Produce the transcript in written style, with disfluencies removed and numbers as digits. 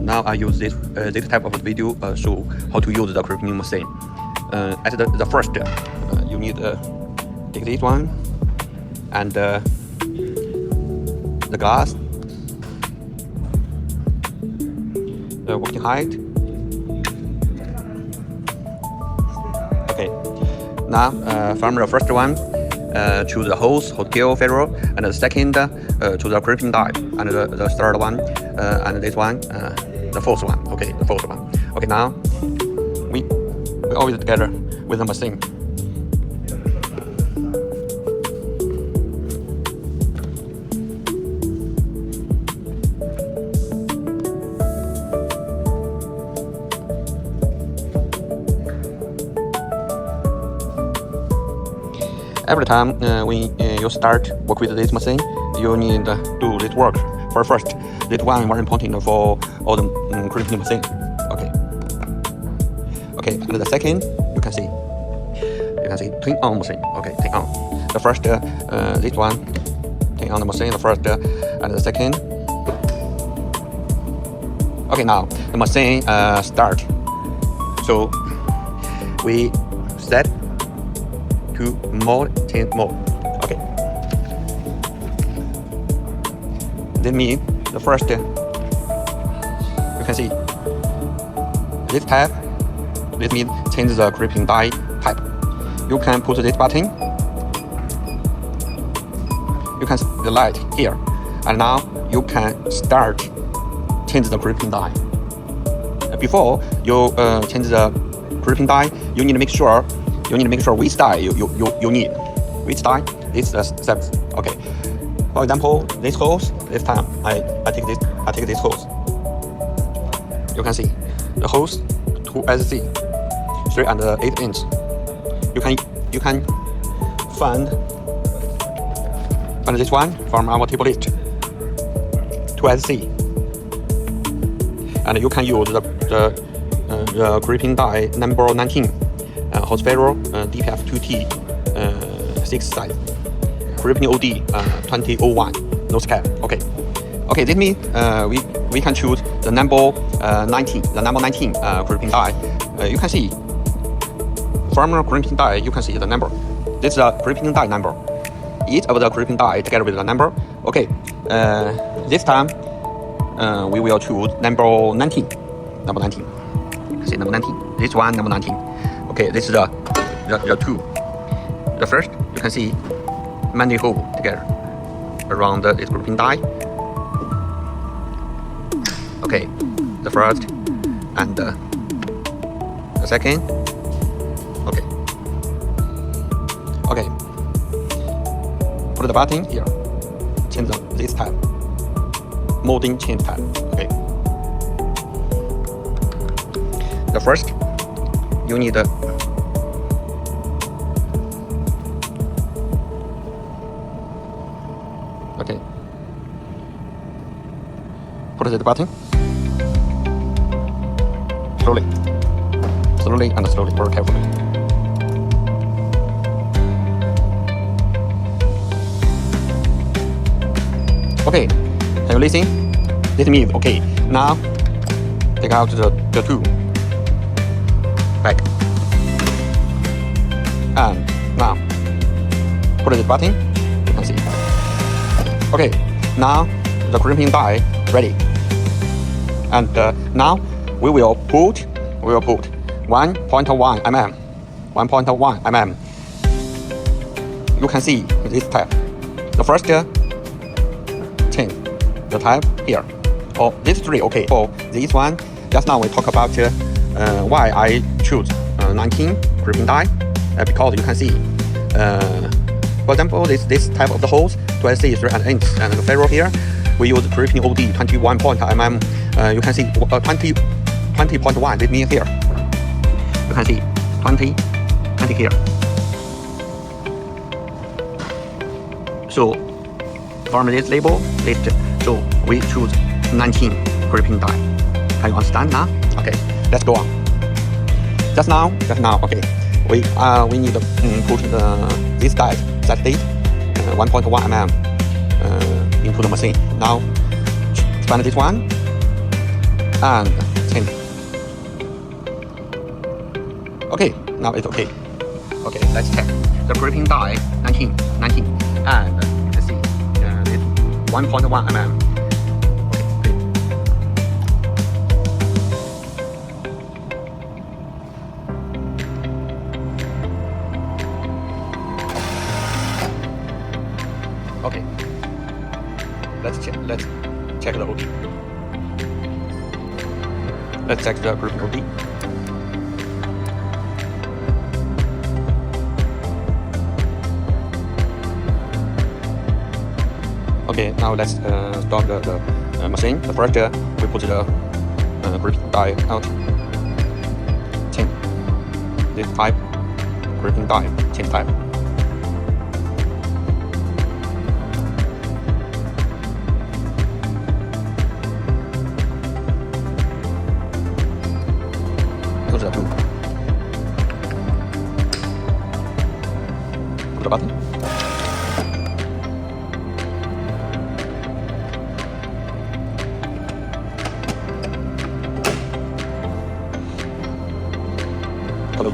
now I use this type of video show how to use the crimping machine. At the first, you need take this one and the glass, the working height. Okay, now from the first one, choose the hose, hotel, ferro, and the second choose the crimping die, and the third one, and this one, the fourth one. Okay, the fourth one. Okay, now we always together with the machine. Every time when you start work with this machine, you need to do this work. First, this one very important for all the crimping machine. Okay, and the second, you can see turn on machine. Okay, turn on. The first, this one, turn on the machine. The first and the second. Okay, now the machine start. So we set to mode, change mode. Okay. That means the first, you can see this tab. This means change the crimping die type. You can put this button. You can see the light here, and now you can start change the crimping die. Before you change the crimping die, you need to make sure. Which die you need. Which die? This steps. Okay. For example, this hose. This time I take this hose. You can see the hose 2SC, 3 and 8 inch. You can find this one from our table list. 2SC, and you can use the crimping die number 19. Hose ferro DPF 2T 6 size, crimping OD 2001, no scale. Okay, this means we can choose the number 19, crimping die. You can see from the crimping die, you can see the number. This is the crimping die number. Each of the crimping die together with the number. Okay, this time we will choose number 19. See number 19. This one number 19. Okay, this is the two. The first, you can see many holes together around this crimping die. Okay, the first and the second. Okay. Put the button here. Change this type. Molding change type. Okay. The first, you need okay. Put the button. Slowly, very carefully. Okay, can you listen? This means okay. Now take out the two. Back. And now put the button. You can see. Okay, now the crimping die ready. And now we will put 1.1 mm. 1.1 mm. You can see this type. The first change the type here. Oh, this 3 okay. For this one, just now we talk about why I choose 19 crimping die because you can see, for example, this type of the hose 2SC 3 inch and the ferro here, we use crimping OD 21 mm. You can see 20.1. This means here. You can see 20 here. So from this label list, so we choose 19 crimping die. Can you understand now? Okay, let's go on. Just now, okay. We need to put this die set date 1.1 mm into the machine. Now, expand this one. and 10. Okay, now it's okay. Okay, let's check the gripping die 19, and let's see, it's 1.1 mm. Okay, let's check the OD. Let's check the gripping OD. Okay, now let's stop the machine. The first we put the gripping die out. 10. This type gripping die 10 type. Push the button. Put the button. Hello.